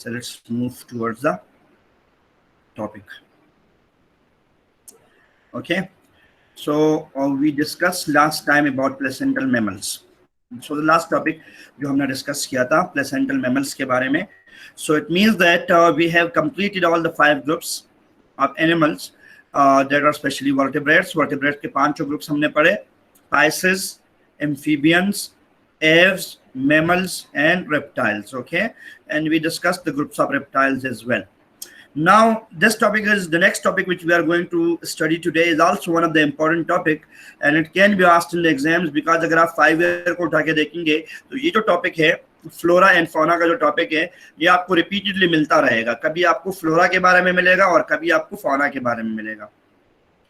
So let's move towards the topic. Okay, so we discussed last time about placental mammals. So the last topic जो हमने discuss किया था placental mammals के बारे में. So it means that we have completed all the 5 groups of animals that are specially vertebrates. Vertebrates के 5 groups हमने पढ़े: Pisces, amphibians, aves, mammals, and reptiles. Okay, and we discussed the groups of reptiles as well. Now this topic is the next topic which we are going to study today is also one of the important topic and it can be asked in the exams because अगर आप 5 year को उठा के देखेंगे तो ये जो topic है फ्लोरा एंड फौना का जो टॉपिक है ये आपको रिपीटेडली मिलता रहेगा. कभी आपको फ्लोरा के बारे में मिलेगा और कभी आपको फौना के बारे में मिलेगा.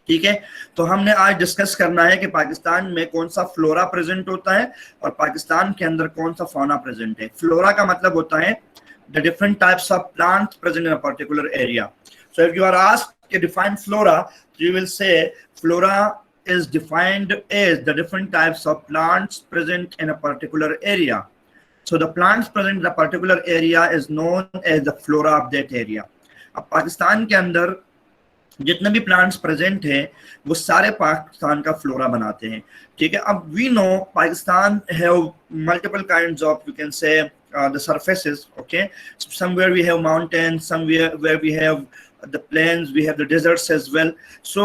ठीक है, तो हमने आज डिस्कस करना है कि पाकिस्तान में कौन सा फ्लोरा प्रेजेंट होता है और पाकिस्तान के अंदर कौन सा फौना प्रेजेंट है. फ्लोरा का मतलब होता है the different types of plants present in a particular area. So if you are asked to define flora, you will say flora is defined as the different types of plants present in a particular area. So the plants present in a particular area is known as the flora of that area. अब पाकिस्तान के अंदर जितने भी plants present हैं वो सारे पाकिस्तान का flora बनाते हैं. ठीक है, अब we know Pakistan have multiple kinds of you can say the surfaces. Okay, somewhere we have mountains, somewhere where we have the plains, we have the deserts as well. So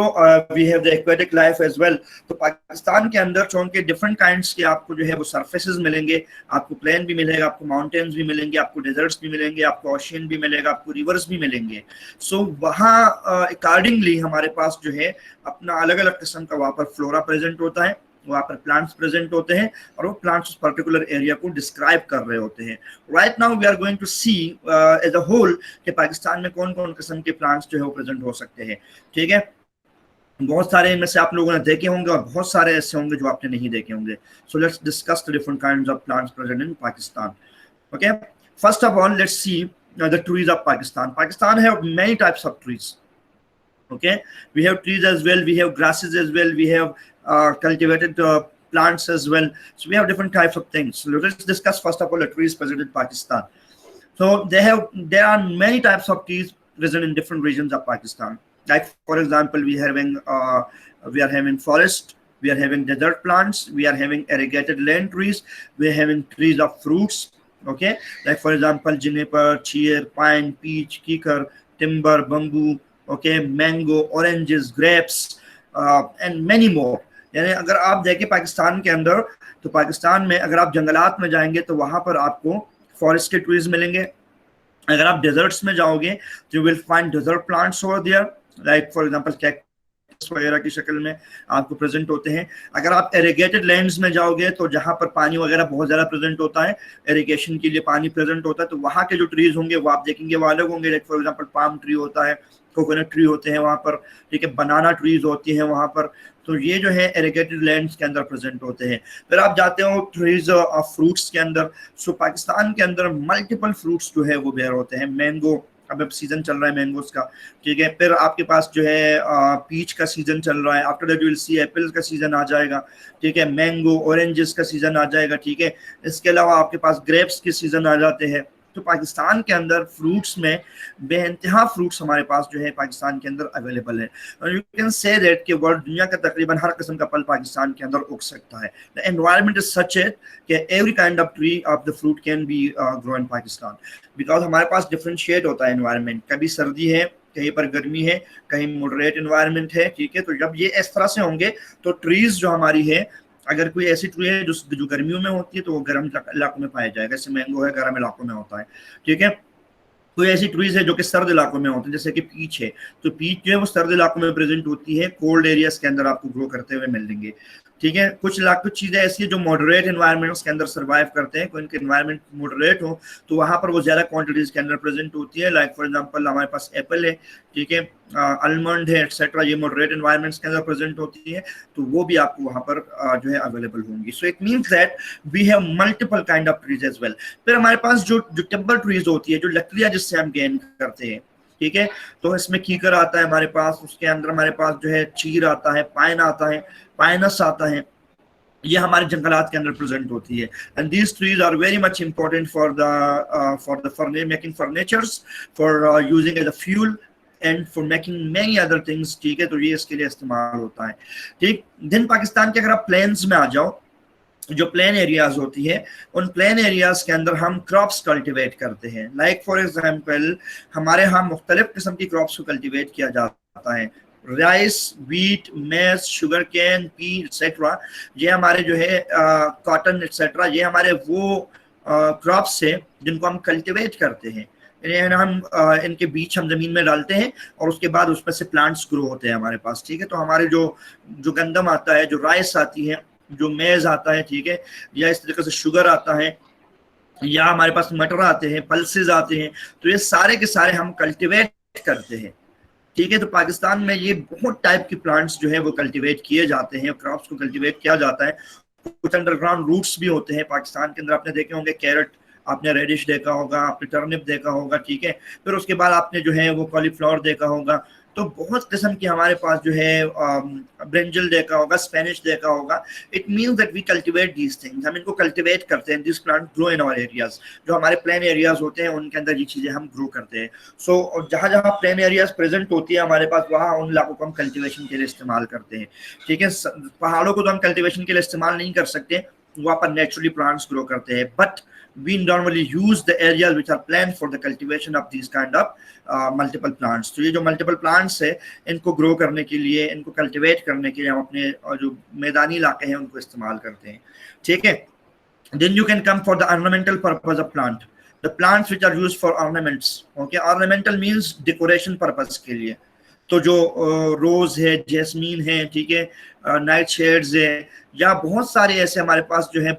we have the aquatic life as well. तो पाकिस्तान के अंदर चूंकि different kinds के आपको जो है वो surfaces मिलेंगे, आपको plain भी मिलेगा, आपको mountains भी मिलेंगे, आपको deserts भी मिलेंगे, आपको ocean भी मिलेगा, आपको rivers भी मिलेंगे. So वहाँ accordingly हमारे पास जो है अपना अलग अलग किस्म का वहाँ पर flora present होता है, वहाँ पर प्लांट्स प्रेजेंट होते हैं और वो प्लांट्स उस पर्टिकुलर एरिया को डिस्क्राइब कर रहे होते हैं. Right now we are going to see as a whole कि पाकिस्तान में कौन कौन किस्म के प्लांट्स जो है वो प्रेजेंट हो सकते हैं. ठीक है, बहुत सारे इनमें से आप लोगों ने देखे होंगे और बहुत सारे ऐसे होंगे जो आपने नहीं देखे होंगे. So let's discuss the different kinds of plants present in Pakistan. Okay, first of all let's see the trees of Pakistan. Pakistan have many types of trees. Okay, we have trees as well, we have grasses as well, we have cultivated plants as well. So we have different types of things. So let's discuss first of all the trees present in Pakistan. So there are many types of trees present in different regions of Pakistan. Like for example, we are having forest, we are having desert plants, we are having irrigated land trees, we are having trees of fruits. Okay, like for example, juniper, cheer, pine, peach, kikar, timber, bamboo. Okay, mango, oranges, grapes, and many more. यानी अगर आप देखें पाकिस्तान के अंदर तो पाकिस्तान में अगर आप जंगलात में जाएंगे तो वहाँ पर आपको फॉरेस्ट के ट्रीज मिलेंगे. अगर आप डेजर्ट्स में जाओगे तो you will find desert plants over there, like for example cactus वगैरह की शक्ल में आपको प्रेजेंट होते हैं. अगर आप इरिगेटेड लैंड्स में जाओगे तो जहाँ पर पानी वगैरह बहुत ज़्यादा प्रेजेंट होता है, इरिगेशन के लिए पानी प्रेजेंट होता है, तो वहाँ के जो ट्रीज होंगे वो आप देखेंगे वो अलग होंगे. Like for example palm tree होता है, कोकोनट ट्री होते हैं वहाँ पर. ठीक है, बनाना ट्रीज होती हैं वहाँ पर. तो ये जो है इरिगेटेड लैंड्स के अंदर प्रेजेंट होते हैं. फिर आप जाते हो ट्रीज ऑफ फ्रूट्स के अंदर. सो पाकिस्तान के अंदर मल्टीपल फ्रूट्स जो है वो बेयर होते हैं. मैंगो, अब सीजन चल रहा है मैंगोस का. ठीक है, फिर आपके पास जो है पीच का सीजन चल रहा है. After that you will see Apple का सीजन आ जाएगा. ठीक है, मैंगो ऑरेंजेस का सीजन आ जाएगा. ठीक है, इसके अलावा आपके पास ग्रेप्स के सीजन आ जाते हैं. तो पाकिस्तान के अंदर फ्रूट्स में बेइंतहा फ्रूट्स हमारे पास जो है पाकिस्तान के अंदर अवेलेबल है. और यू कैन से दैट कि वर्ल्ड दुनिया का तकरीबन हर किस्म का फल पाकिस्तान के अंदर उग सकता है. The environment is such it कि every kind of tree of the fruit can be grow in Pakistan because हमारे पास डिफरेंशिएट होता है एनवायरनमेंट. कभी सर्दी है, कहीं पर गर्मी है, कहीं मॉडरेट एनवायरनमेंट है. ठीक है, तो जब ये इस तरह से होंगे तो ट्रीज जो हमारी है, अगर कोई ऐसी ट्री है जो गर्मियों में होती है तो वो गर्म इलाकों में पाया जाएगा. जैसे मैंगो है, गर्म इलाकों में होता है. ठीक है, कोई ऐसी ट्रीज है जो कि सर्द इलाकों में होती है, जैसे कि पीच है, तो पीच जो है वो सर्द इलाकों में प्रेजेंट होती है. कोल्ड एरियाज के अंदर आपको ग्रो करते हुए मिलेंगे. ठीक है, कुछ चीज़ें ऐसी है जो मॉडरेट एनवायरनमेंट्स के अंदर सर्वाइव करते हैं. कोई इनके एनवायरनमेंट मॉडरेट हो तो वहाँ पर वो ज़्यादा क्वांटिटीज़ के अंदर प्रेजेंट होती है. लाइक फॉर एग्जांपल हमारे पास एप्पल है, ठीक है, आलमंड है, एक्सेट्रा, ये मॉडरेट एनवायरनमेंट्स के अंदर प्रेजेंट होती है, तो वो भी आपको वहाँ पर जो है अवेलेबल होंगी. So it means that we have multiple kind of trees as well. फिर हमारे पास जो टिम्बर ट्रीज होती है, जो लकड़ियाँ जिससे हम गेन करते हैं. ठीक है, तो इसमें कीकर आता है हमारे पास, उसके अंदर हमारे पास जो है चीर आता है, पाइन आता है, पाइनस आता है. ये हमारे जंगलात के अंदर प्रेजेंट होती है। And these trees are very much important for making furnitures, for using as a fuel and for making many other things, ठीक है। तो ये इसके लिए इस्तेमाल होता है, ठीक। देन पाकिस्तान के अगर आप प्लेन्स में आ जाओ, जो प्लेन एरियाज होती है, उन प्लेन एरियाज के अंदर हम क्रॉप्स कल्टीवेट करते हैं। लाइक फॉर एग्जांपल हमारे यहाँ मुख्तलिफ किस्म की क्रॉप्स को कल्टीवेट किया जाता है, राइस, व्हीट, मेज, शुगर कैन, पी एक्सेट्रा। ये हमारे जो है कॉटन एक्सेट्रा, ये हमारे वो क्रॉप्स है जिनको हम कल्टीवेट करते हैं। हम इनके बीज हम जमीन में डालते हैं और उसके बाद उसमें से प्लांट्स ग्रो होते हैं हमारे पास, ठीक है। तो हमारे जो जो गंदम आता है, जो राइस आती है, जो मेज आता है, ठीक है, या इस तरीके से शुगर आता है, या हमारे पास मटर आते हैं, पल्सेस आते हैं, तो ये सारे के सारे हम कल्टीवेट करते हैं, ठीक है। तो पाकिस्तान में ये बहुत टाइप के प्लांट्स जो है वो कल्टीवेट किए जाते हैं, क्रॉप्स को कल्टीवेट किया जाता है। कुछ अंडरग्राउंड रूट्स भी होते हैं पाकिस्तान के अंदर, आपने देखे होंगे कैरेट, आपने रेडिश देखा होगा, आपने टर्निप देखा होगा, ठीक है। फिर उसके बाद आपने जो है वो कॉलीफ्लावर देखा होगा। तो बहुत किस्म की हमारे पास जो है ब्रिंजल देखा होगा, स्पेनिश देखा होगा। It means that we cultivate these things, हम इनको कल्टीवेट करते हैं। This plant grow in our areas, जो हमारे प्लेन एरियाज होते हैं उनके अंदर ये चीजें हम ग्रो करते हैं। सो जहाँ जहाँ प्लेन एरियाज प्रेजेंट होती है हमारे पास, वहाँ उन इलाकों को हम कल्टीवेशन के लिए इस्तेमाल करते हैं, ठीक है। पहाड़ों को तो हम कल्टीवेशन के लिए इस्तेमाल नहीं कर सकते, वहाँ पर नेचुरली प्लांट्स ग्रो करते हैं, but we normally use the areas which are planned for the cultivation of these kind of multiple plants। तो ये जो multiple plants है, इनको grow करने के लिए, इनको cultivate करने के लिए हम अपने जो मैदानी इलाके हैं उनको इस्तेमाल करते हैं, ठीक है। Then you can come for the ornamental purpose of plant, the plants which are used for ornaments, okay। ornamental means decoration purpose के लिए। तो जो रोज है, जैस्मीन है, ठीक है, नाइट शेड्स है, या बहुत सारे ऐसे हमारे पास जो है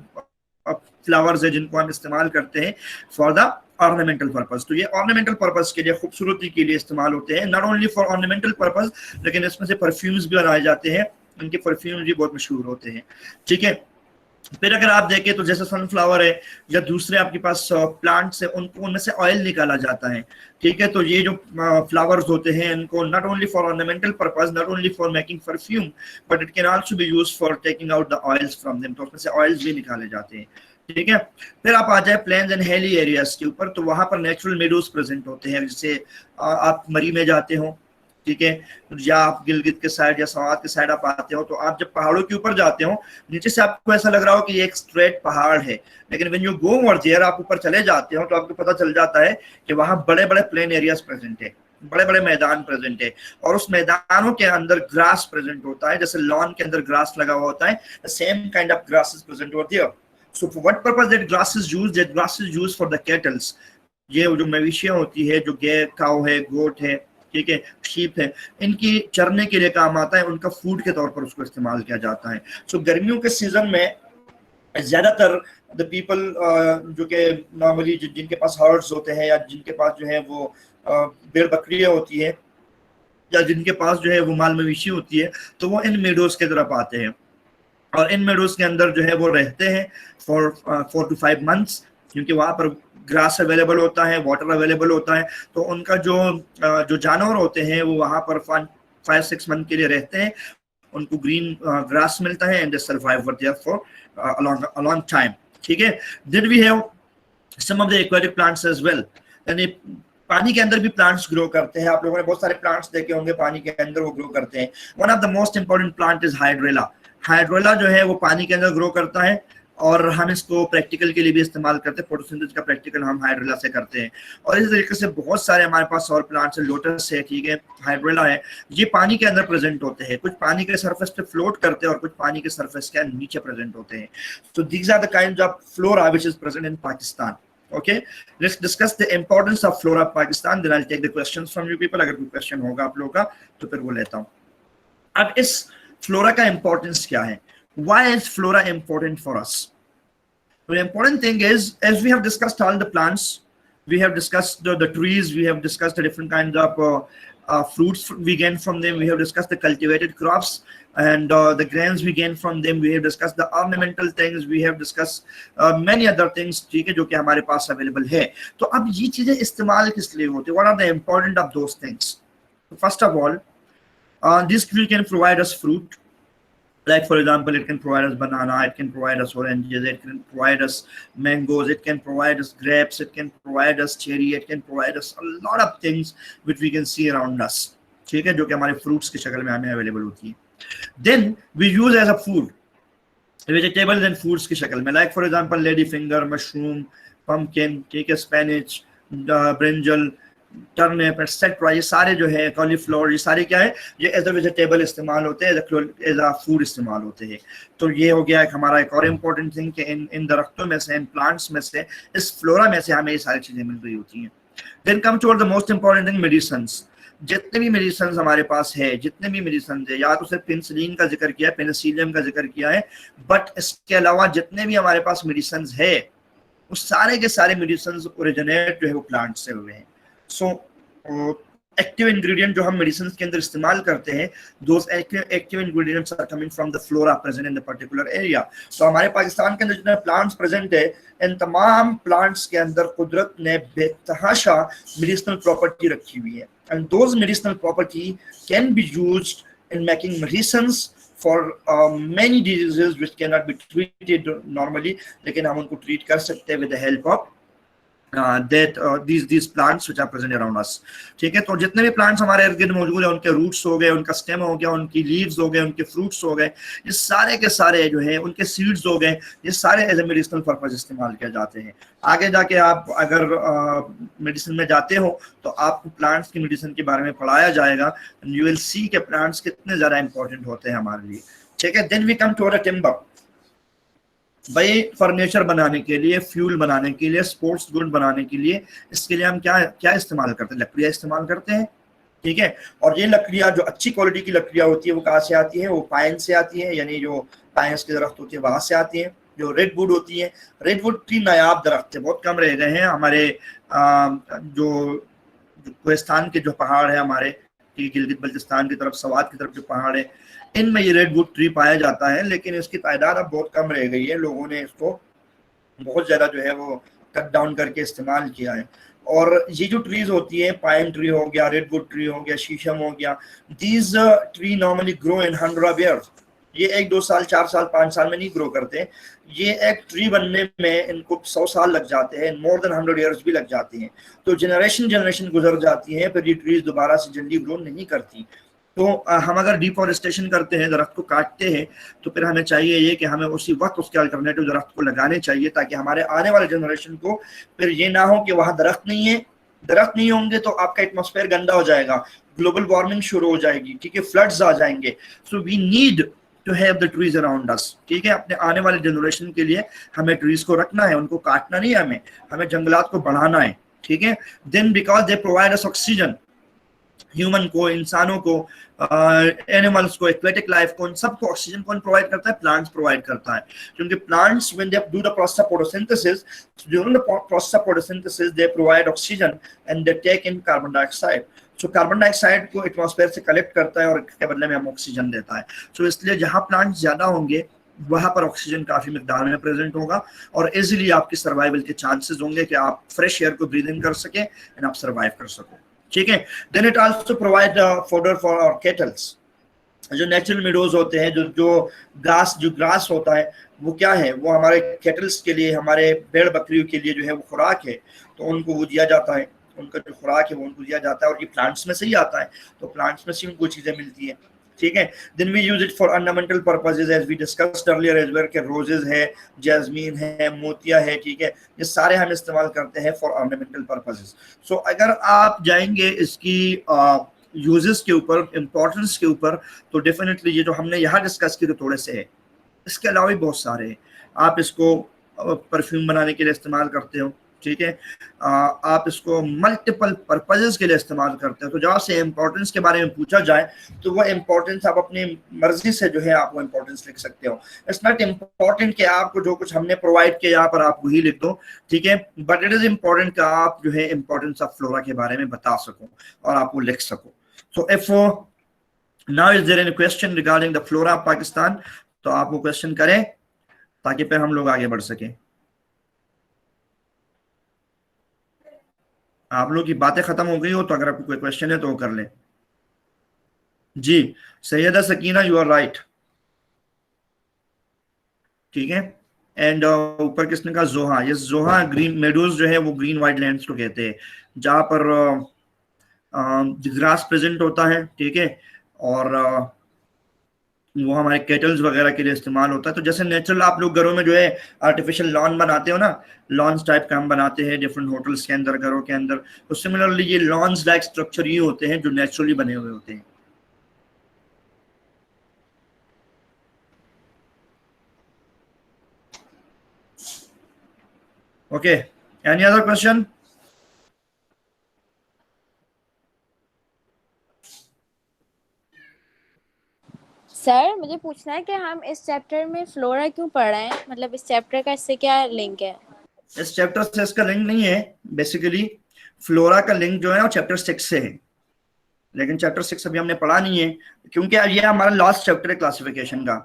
फ्लावर्स है जिनको हम इस्तेमाल करते हैं फॉर द ऑर्नामेंटल पर्पस। तो ये ऑर्नामेंटल पर्पस के लिए, खूबसूरती के लिए इस्तेमाल होते हैं, not only for ornamental purpose, लेकिन इसमें से परफ्यूम्स भी बनाए जाते हैं, इनके परफ्यूम्स भी बहुत मशहूर होते हैं, ठीक है। फिर अगर आप देखें तो जैसे सनफ्लावर है या दूसरे आपके पास प्लांट्स है, उनको उनमें से ऑयल निकाला जाता है, ठीक है। तो ये जो फ्लावर्स होते हैं, इनको not only for ornamental purpose, not only for making perfume, but it can also be used for taking out the oils from them. तो उसमें से ऑयल्स भी निकाले जाते हैं, ठीक है। फिर आप आ जाए प्लेन्स एंड हिली एरियाज के ऊपर, तो वहां पर नेचुरल मेडोज प्रेजेंट होते हैं। जैसे आप मरी में जाते हो, ठीक है, या आप गिलगित के साइड या सवात के साइड आप आते हो, तो आप जब पहाड़ों के ऊपर जाते हो, नीचे से आपको ऐसा लग रहा हो कि ये एक स्ट्रेट पहाड़ है, लेकिन when you go over there, आप ऊपर चले जाते हो तो आपको पता चल जाता है कि वहां बड़े बड़े प्लेन एरियाज प्रेजेंट है, बड़े बड़े मैदान प्रेजेंट है, और उस मैदानों के अंदर ग्रास प्रेजेंट होता है, जैसे लॉन के अंदर ग्रास लगा हुआ होता है, same kind of grass is present over there. So for what purpose that grass is used? That grass is used for the cattles। ये जो मवेशियां होती है, जो गे काऊ है, गोट है, ठीक है, शीप है, इनकी चरने के लिए काम आता है, उनका फूड के तौर पर उसको इस्तेमाल किया जाता है। सो गर्मियों के सीजन में ज्यादातर द पीपल जो कि नॉर्मली जिनके पास हर्ड्स होते हैं, या जिनके पास जो है वो भेड़ बकरियां होती है, या जिनके पास जो है वो माल मवेशी होती है, तो वो इन मेडोज की तरफ आते हैं, और इन मेडोज के अंदर जो है वो रहते हैं फॉर 4 to 5 months, क्योंकि वहाँ पर ग्रास अवेलेबल होता है, वाटर अवेलेबल होता है। तो उनका जो जानवर होते हैं वो वहाँ पर 5-6 मंथ के लिए रहते हैं, उनको ग्रीन ग्रास मिलता है, and they survive there for a long time, ठीक है। Then we have some of the aquatic plants as well, यानी पानी के अंदर भी प्लांट्स ग्रो करते हैं। आप लोगों ने बहुत सारे प्लांट्स देखे होंगे पानी के अंदर वो ग्रो करते हैं। One of the most important plant is hydrilla. Hydrilla जो है वो पानी के अंदर ग्रो करता है, और हम इसको प्रैक्टिकल के लिए भी इस्तेमाल करते हैं। फोटोसिंथेसिस का प्रैक्टिकल हम हाइड्रोला से करते हैं, और इस तरीके से बहुत सारे हमारे पास और प्लांट्स है, लोटस है, ठीक है, हाइड्रोला है, ये पानी के अंदर प्रेजेंट होते हैं। कुछ पानी के सरफेस पे फ्लोट करते हैं और कुछ पानी के सरफेस के नीचे प्रेजेंट होते हैं। So these are the kinds of flora which is present in Pakistan. Okay, let's discuss the importance of flora of Pakistan. Then I'll take the questions from you people. अगर कोई क्वेश्चन होगा आप लोगों का तो फिर वो लेता हूँ। अब इस फ्लोरा का इंपॉर्टेंस क्या है? Why is flora important for us? The important thing is, as we have discussed all the plants, we have discussed the trees, we have discussed the different kinds of fruits we gain from them, we have discussed the cultivated crops and the grains we gain from them, we have discussed the ornamental things, we have discussed many other things, ठीक है, जो कि हमारे पास available है। तो अब ये चीजें इस्तेमाल किस लिए होती है? What are the important of those things? First of all, this tree can provide us fruit, Like for example, it can provide us banana, it can provide us oranges, it can provide us mangoes, it can provide us grapes, it can provide us cherry, it can provide us a lot of things which we can see around us. ठीक है, जो कि हमारे fruits की शक्ल में हमें available होती है. Then we use as a food vegetables and foods की शक्ल में, like for example lady finger, mushroom, pumpkin, ठीक है, स्पेनिच, ब्रिंजल, टर्निप एटसेट्रा, ये सारे जो है, कॉलीफ्लावर, ये सारे क्या है, ये एज अ वेजिटेबल इस्तेमाल होते हैं, एज अ फूड इस्तेमाल होते हैं. तो ये हो गया एक हमारा एक और इम्पोर्टेंट थिंग कि इन दरख्तों में से, इन प्लांट्स में से, इस फ्लोरा में से हमें ये सारी चीजें मिल रही होती हैं. Then come to the most important thing, medicines. जितने भी मेडिसिन हमारे पास है, जितने भी मेडिसिन है, या तो सिर्फ पेनिसिलिन का जिक्र किया है, पेनिसिलियम का जिक्र किया है, बट इसके अलावा जितने भी हमारे पास मेडिसिन है, उस सारे के सारे मेडिसिन ओरिजिनेट जो है वो प्लांट से हुए हैं. सो एक्टिव इंग्रेडिएंट जो हम मेडिसिन के अंदर इस्तेमाल करते हैं, those active ingredients are coming from the flora present in the particular area. तो हमारे पाकिस्तान के अंदर जितने प्लांट्स प्रेजेंट है, इन तमाम प्लांट्स के अंदर कुदरत ने बेतहाशा मेडिसिनल प्रॉपर्टी रखी हुई है, and those medicinal property can be used in making medicines for many diseases which cannot be treated normally, लेकिन हम उनको treat कर सकते हैं with the help of these plants which are present around us. ठीक है, तो जितने भी प्लांट्स हमारे इर्द गिर्द मौजूद है, उनके रूट्स हो गए, उनका स्टेम हो गया, उनकी लीव्स हो गए, उनके फ्रूट्स हो गए, ये सारे के सारे जो है, उनके सीड्स हो गए, ये सारे एज ए मेडिसिनल पर्पज इस्तेमाल किए जाते हैं. आगे जाके आप अगर मेडिसिन में जाते हो तो आपको प्लांट्स की मेडिसिन के बारे में पढ़ाया जाएगा. यू विल सी के प्लांट्स कितने ज्यादा इंपॉर्टेंट होते हैं हमारे लिए. ठीक है, then we come to the timber. भाई फर्नीचर बनाने के लिए, फ्यूल बनाने के लिए, स्पोर्ट्स गुड बनाने के लिए, इसके लिए हम क्या क्या इस्तेमाल करते हैं? लकड़ियाँ इस्तेमाल करते हैं. ठीक है, और ये लकड़ियाँ जो अच्छी क्वालिटी की लकड़ियाँ होती है वो कहाँ से आती है? वो पाइन से आती है, यानी जो पाइन्स की दरख्त होती है वहां से आती है. जो रेडवुड होती है, रेडवुड ट्री नायाब दरख्त है, बहुत कम रह गए हैं हमारे जो कोहिस्तान के जो पहाड़ है हमारे, गिलगित बल्तिस्तान की तरफ, सवात की तरफ जो पहाड़ है, इनमें ये रेडवुड ट्री पाया जाता है, लेकिन इसकी तादाद अब बहुत कम रह गई है. लोगों ने इसको बहुत ज्यादा जो है वो कट डाउन करके इस्तेमाल किया है. और ये जो ट्रीज होती है, पाइन ट्री हो गया, रेडवुड ट्री हो गया, शीशम हो गया, these tree normally grow in 100 years. ये 1-2 साल, 4 साल, 5 साल में नहीं ग्रो करते. ये एक ट्री बनने में इनको 100 साल लग जाते हैं, मोर देन 100 years भी लग जाती हैं. तो जनरेशन गुजर जाती है, फिर ये ट्रीज दोबारा से जल्दी ग्रो नहीं करती. तो हम अगर डिफॉरेस्टेशन करते हैं, दरख्त को काटते हैं, तो फिर हमें चाहिए ये कि हमें उसी वक्त उसके अल्टरनेटिव दरख्त को लगाने चाहिए, ताकि हमारे आने वाले जनरेशन को फिर ये ना हो कि वहाँ दरख्त नहीं है. दरख्त नहीं होंगे तो आपका एटमॉस्फेयर गंदा हो जाएगा, ग्लोबल वार्मिंग शुरू हो जाएगी, ठीक है, फ्लड्स आ जाएंगे. So we need to have the trees around us. ठीक है, अपने आने वाले जनरेशन के लिए हमें ट्रीज को रखना है, उनको काटना नहीं है, हमें जंगलात को बढ़ाना है. ठीक है, then because they provide us oxygen, human को, इंसानों को, एनिमल्स को, एक्वेटिक लाइफ को, इन सबको ऑक्सीजन कौन प्रोवाइड करता है? प्लांट्स प्रोवाइड करता है. क्योंकि plants when they do the process of photosynthesis, during the process of photosynthesis they provide oxygen and they take in carbon dioxide. So carbon dioxide को atmosphere से कलेक्ट करता है और इसके बदले में हमें ऑक्सीजन देता है. सो इसलिए जहाँ प्लांट्स ज्यादा होंगे वहां पर ऑक्सीजन काफी मिकदार में प्रेजेंट होगा, और इजीली आपकी सर्वाइवल के चांसेस होंगे कि आप फ्रेश एयर को ब्रीद इन कर सकें एंड आप सर्वाइव कर सको. ठीक है, then it also provide fodder for our cattles. जो नेचुरल मीडोज होते हैं, जो ग्रास होता है, वो क्या है? वो हमारे केटल्स के लिए, हमारे भेड़ बकरियों के लिए जो है वो खुराक है, तो उनको वो दिया जाता है. उनका जो खुराक है वो उनको दिया जाता है, और ये प्लांट्स में से ही आता है, तो प्लांट्स में से उनको चीजें मिलती है. ठीक है, then we use it for ornamental purposes as we discussed earlier as well, के रोजेस है, जैस्मीन है, मोतिया है. ठीक है, ये सारे हम इस्तेमाल करते हैं फॉर ऑर्नामेंटल पर्पसेस. सो अगर आप जाएंगे इसकी यूजेस के ऊपर, इंपॉर्टेंस के ऊपर, तो डेफिनेटली ये जो हमने यहाँ डिस्कस किए थोड़े से है, इसके अलावा भी बहुत सारे हैं. आप इसको परफ्यूम बनाने के लिए इस्तेमाल करते हो. ठीक है, आप इसको मल्टीपल पर्पजेस के लिए इस्तेमाल करते हैं. तो जब आपसे इम्पोर्टेंस के बारे में पूछा जाए तो वो इम्पोर्टेंस आप अपनी मर्जी से जो है आप वो इम्पोर्टेंस लिख सकते हो. इट्स नॉट इम्पोर्टेंट कि आपको जो कुछ हमने प्रोवाइड किया यहाँ पर आप वही लिख दो. ठीक है, बट इट इज इम्पोर्टेंट कि आप जो है इम्पोर्टेंस ऑफ फ्लोरा के बारे में बता सको और आप वो लिख सको. So if now is there any question regarding the flora of Pakistan, तो आप वो क्वेश्चन करें ताकि फिर हम लोग आगे बढ़ सकें. आप लोग की बातें खत्म हो गई हो तो अगर आपको कोई क्वेश्चन है तो वो कर लें. जी, Syeda Sakina, you are right. ठीक है। एंड ऊपर किसने कहा, जोहा, ये जोहा ग्रीन मेडोज जो है वो ग्रीन वाइड लैंड्स को कहते हैं, जहाँ पर ग्रास प्रेजेंट होता है, ठीक है, और वो हमारे केटल्स वगैरह के लिए इस्तेमाल होता है। तो जैसे नेचुरल आप लोग घरों में जो है आर्टिफिशियल लॉन बनाते हो ना, लॉन्स टाइप का हम बनाते हैं डिफरेंट होटल्स के अंदर, घरों के अंदर, तो सिमिलरली ये लॉन्स लाइक स्ट्रक्चर ये होते हैं जो नेचुरली बने हुए होते हैं। Okay, any other question? Sir मुझे पूछना है कि हम इस चैप्टर में फ्लोरा क्यों पढ़ रहे हैं, मतलब इस चैप्टर का इससे क्या लिंक है? इस चैप्टर से इसका लिंक नहीं है, बेसिकली फ्लोरा का लिंक जो है वो चैप्टर 6 से है, लेकिन चैप्टर 6 अभी हमने पढ़ा नहीं है, क्योंकि ये हमारा लास्ट चैप्टर है क्लासिफिकेशन का।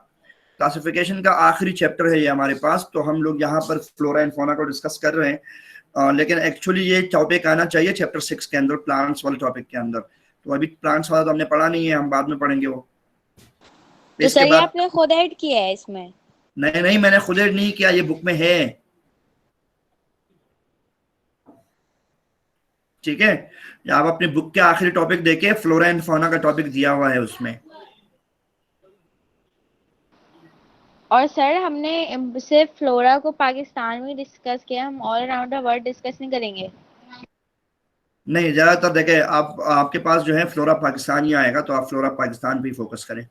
क्लासिफिकेशन का आखिरी चैप्टर है ये हमारे पास, तो हम लोग यहाँ पर फ्लोरा एंड फौना को डिस्कस कर रहे हैं, लेकिन एक्चुअली ये टॉपिक आना चाहिए चैप्टर 6 के अंदर, प्लांट्स वाले टॉपिक के अंदर। तो अभी प्लांट्स वाला तो हमने पढ़ा नहीं है, हम बाद में पढ़ेंगे वो। तो इसके सर ये बाद आपने खुद ऐड किया है इसमें? नहीं नहीं, मैंने खुद ऐड नहीं किया, ये बुक में है, ठीक है। आप अपनी बुक के आखिरी टॉपिक देखे, फ्लोरा एंड फौना का टॉपिक दिया हुआ है उसमें। और सर हमने सिर्फ फ्लोरा को पाकिस्तान में डिस्कस किया, हम all around the world discuss नहीं करेंगे? नहीं, ज्यादातर देखे आप, आपके पास जो है फ्लोरा पाकिस्तान ही आएगा, तो आप फ्लोरा पाकिस्तान पे फोकस करें।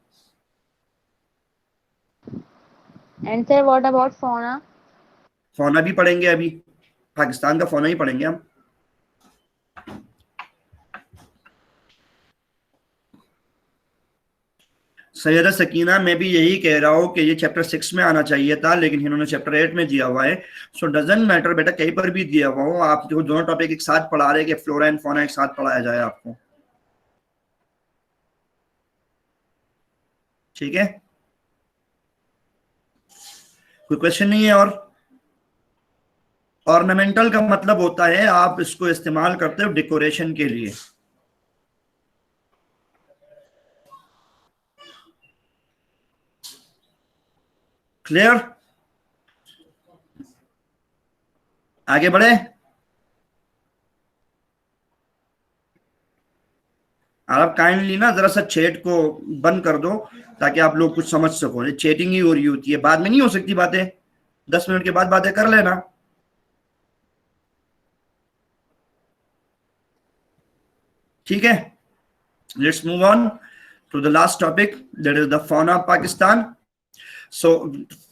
And sir what about fauna? Fauna भी पढ़ेंगे, अभी पाकिस्तान का फौना ही पढ़ेंगे हम। सैयदा सकीना, मैं भी यही कह रहा हूँ कि ये चैप्टर 6 में आना चाहिए था, लेकिन इन्होंने चैप्टर 8 में दिया हुआ है। सो डजंट मैटर बेटा, कहीं पर भी दिया हुआ हो, आप जो दोनों टॉपिक एक साथ पढ़ा रहे कि फ्लोरा एंड फौना एक साथ पढ़ाया जाए आपको, ठीक है। कोई क्वेश्चन नहीं है? और ऑर्नामेंटल का मतलब होता है आप इसको इस्तेमाल करते हो डेकोरेशन के लिए। क्लियर? आगे बढ़े। आप काइंडली ना जरा सा चैट को बंद कर दो, ताकि आप लोग कुछ समझ सको। चैटिंग ही हो रही होती है, बाद में नहीं हो सकती बातें, 10 मिनट के बाद बातें कर लेना, ठीक है। Let's move on to the last topic, that is the fauna of Pakistan. So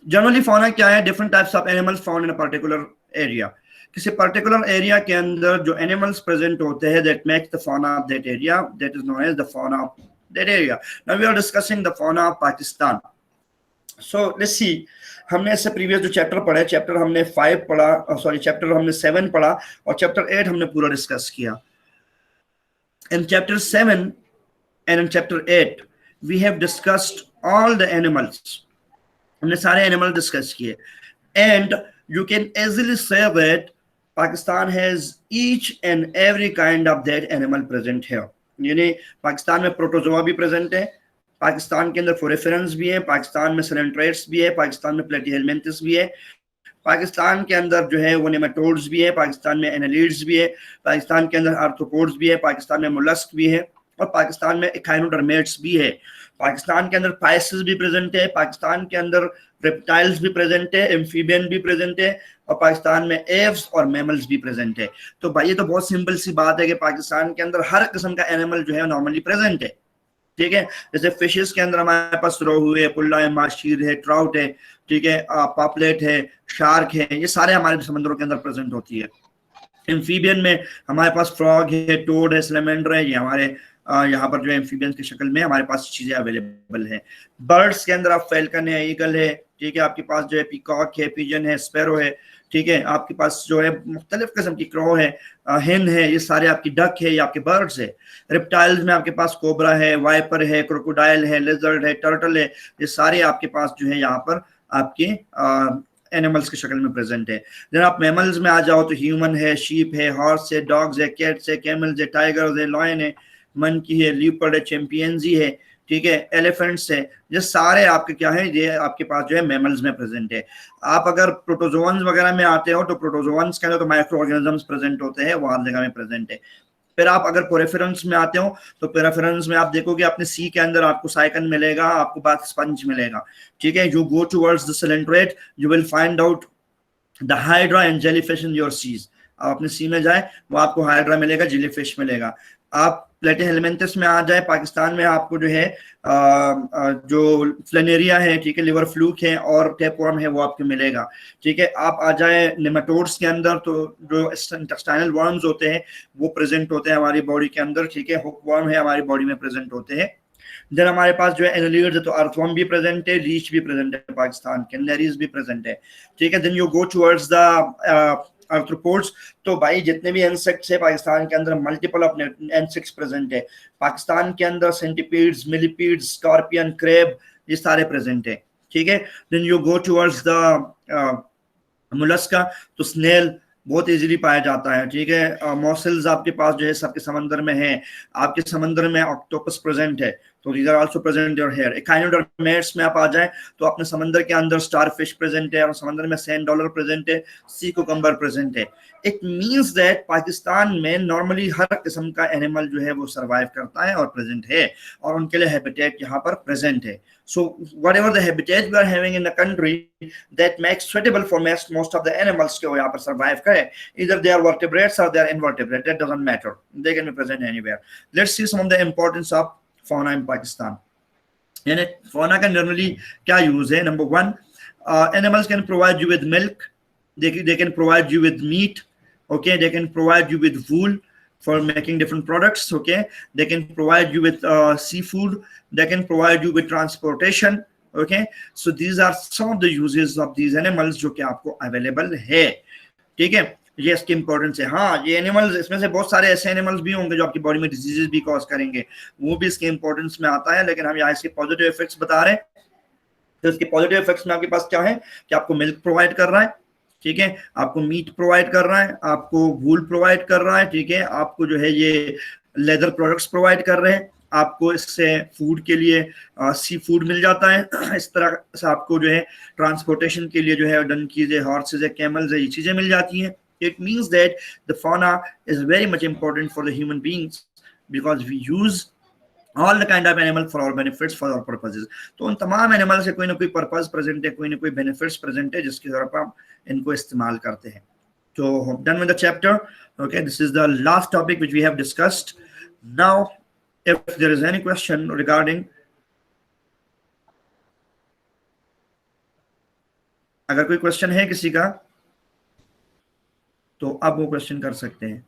generally fauna क्या है? Different types of animals found in a particular area. किसी पर्टिकुलर एरिया के अंदर जो एनिमल्स प्रेजेंट होते हैं, that makes the fauna of that area, that is known as the fauna of that area. Now we are discussing the fauna of Pakistan. So let's see, हमने इससे previous जो chapter पढ़े, chapter हमने 5 पढ़ा, sorry chapter हमने 7 पढ़ा, और chapter 8 हमने पूरा डिस्कस किया। In chapter 7 and in chapter 8 we have discussed all the animals, हमने सारे एनिमल डिस्कस किए, and you can easily say that Pakistan has each and every kind of that animal present here। यानी पाकिस्तान में protozoa भी present है, पाकिस्तान के अंदर फोरेफेरेंस भी है, पाकिस्तान में सेलेंट्रेट्स भी है, पाकिस्तान में प्लेटीहेलमिंथस भी है, पाकिस्तान के अंदर जो है वो नेमाटोड्स भी है, पाकिस्तान में एनालिड्स भी है, पाकिस्तान के अंदर आर्थ्रोपोड्स भी है, पाकिस्तान में मोलस्क भी है, और पाकिस्तान में एकाइनोडर्मेट्स भी है। पाकिस्तान के अंदर पाइसिस भी प्रेजेंट है, पाकिस्तान के अंदर रेप्टाइल्स भी प्रेजेंट है, एम्फीबियन भी प्रेजेंट है, और पाकिस्तान में एव्स और मैमल्स भी प्रेजेंट है। तो भाई ये तो बहुत सिंपल सी बात है कि पाकिस्तान के अंदर हर किस्म का एनिमल जो है नॉर्मली प्रेजेंट है, ठीक है। जैसे फिशेस के अंदर हमारे पास रोहू है, पुल्ला है, माशीर है, ट्राउट है, ठीक है, पापलेट है, शार्क है, ये सारे हमारे समंदरों के अंदर प्रेजेंट होती है। एम्फीबियन में हमारे पास फ्रॉग है, टोड है, सैलमेंडर है, ये हमारे यहाँ पर जो एम्फीबियन की शक्ल में हमारे पास चीजें अवेलेबल है। बर्ड्स के अंदर आप फैल्कन है, ईगल है, ठीक है, आपके पास जो है पीकॉक है, पिजन है, स्पैरो है, ठीक है, आपके पास जो है मुख्तलिफ किस्म की क्रो है, हेन है, ये सारे आपकी डक है, ये आपके बर्ड्स है। रिप्टाइल्स में आपके पास कोबरा है, वाइपर है, क्रोकोडाइल है, लेजर्ड है, टर्टल है, ये सारे आपके पास जो है यहाँ पर आपके एनिमल्स की शक्ल में प्रेजेंट है। जब आप मैमल्स में आ जाओ तो ह्यूमन है, शीप है, हॉर्स है, डॉग्स है, कैट्स है, कैमल्स है, टाइगर्स है, लॉयन है, मंकी है, लीपर्ड है, चैंपियंजी है, ठीक है, एलिफेंट्स है, ये सारे आपके क्या है, ये आपके पास जो है मैमल्स में प्रेजेंट है। आप अगर प्रोटोजोअन्स वगैरह में आते हो तो प्रोटोजोअन्स के अंदर तो माइक्रो ऑर्गेनिजम्स प्रेजेंट होते हैं, वो हर जगह में प्रेजेंट है। फिर आप अगर पोरेफेरेंस में आते हो तो पोरेफेरेंस में आप देखोगे अपने सी के अंदर आपको साइकन मिलेगा, आपको बाद स्पंज मिलेगा। ठीक है, you go towards the coelenterate, you will find out the hydra and jellyfish in your seas. आप अपने सी में जाए वो आपको हाइड्रा मिलेगा, जेलीफिश मिलेगा। आप प्लेटिहेलमिंथस में आ जाए, पाकिस्तान में आपको जो है जो फ्लेनेरिया है, ठीक है, लिवर फ्लूक है और टेपवर्म है, वो आपको मिलेगा। ठीक है, आप आ जाए नेमाटोड्स के अंदर तो जो इंटेस्टाइनल वर्म्स होते हैं वो प्रेजेंट होते हैं हमारी बॉडी के अंदर। ठीक है, हुक वर्म है हमारी बॉडी में प्रेजेंट होते हैं। देन हमारे पास जो है एनालिड्स है, तो अर्थवर्म भी प्रेजेंट है, लीच भी प्रेजेंट है पाकिस्तान के, नेरीज भी प्रेजेंट है। ठीक है, then you go towards the arthropods, तो भाई जितने भी इंसेक्ट्स है पाकिस्तान के अंदर मल्टीपल ऑफ इंसेक्ट्स प्रेजेंट है पाकिस्तान के अंदर, सेंटीपीड्स, मिलीपीड्स, स्कॉर्पियन, क्रेब, ये सारे प्रेजेंट है। ठीक है, then you go towards the mollusca, तो स्नेल बहुत इजीली पाया जाता है। ठीक है, मॉसल्स आपके पास जो है सबके समंदर में है, आपके समंदर में ऑक्टोपस प्रेजेंट है, तो these are also present your hair. Echinoderms में आप आ जाए तो अपने समंदर के अंदर स्टारफिश प्रेजेंट है और समंदर में सैंड डॉलर प्रेजेंट है, सी कुकम्बर प्रेजेंट है। इट मींस दैट पाकिस्तान में नॉर्मली हर किस्म का एनिमल जो है वो सर्वाइव करता है और प्रेजेंट है, और उनके लिए हैबिटेट यहाँ पर प्रेजेंट है। So whatever the habitat we are having in the country that makes suitable for most of the animals to यहाँ पर survive करे, either they are vertebrates or they are invertebrates, that doesn't matter, they can be present anywhere. Let's see some of the importance of fauna in Pakistan. यानी fauna का generally क्या use है? Number one, animals can provide you with milk, they can provide you with meat, okay, they can provide you with wool for making different products, okay, they can provide you with seafood, they can provide you with transportation, okay, so these are some of the uses of these animals जो कि आपको available है। ठीक है, ये इसकी importance है। हाँ, ये एनिमल्स, इसमें से बहुत सारे ऐसे एनिमल्स भी होंगे जो आपकी बॉडी में डिजीजेस भी कॉज करेंगे, वो भी इसके इंपॉर्टेंस में आता है, लेकिन हम यहाँ इसके पॉजिटिव इफेक्ट्स बता रहे हैं। तो इसके पॉजिटिव इफेक्ट्स में आपके पास क्या है कि आपको मिल्क प्रोवाइड कर रहा है, ठीक है, आपको मीट प्रोवाइड कर रहा है, आपको वूल प्रोवाइड कर रहा है, ठीक है, आपको जो है ये लेदर प्रोडक्ट्स प्रोवाइड कर रहे हैं, आपको इससे फूड के लिए सी फूड मिल जाता है। इस तरह से आपको जो है ट्रांसपोर्टेशन के लिए जो है डंकीज है, हॉर्सेज है, कैमल्स है, ये चीजें मिल जाती हैं। It means that the fauna is very much important for the human beings because we use all the kind of animal for our benefits, for our purposes. तो उन तमाम एनिमल से कोई ना कोई पर्पस प्रेजेंट है, कोई ना कोई बेनिफिट्स प्रेजेंट है, जिसके तौर पर हम इनको इस्तेमाल करते हैं। तो done with the chapter, okay, this is the last topic which we have discussed. Now if there is any question regarding, अगर कोई क्वेश्चन है किसी का तो आप वो क्वेश्चन कर सकते हैं।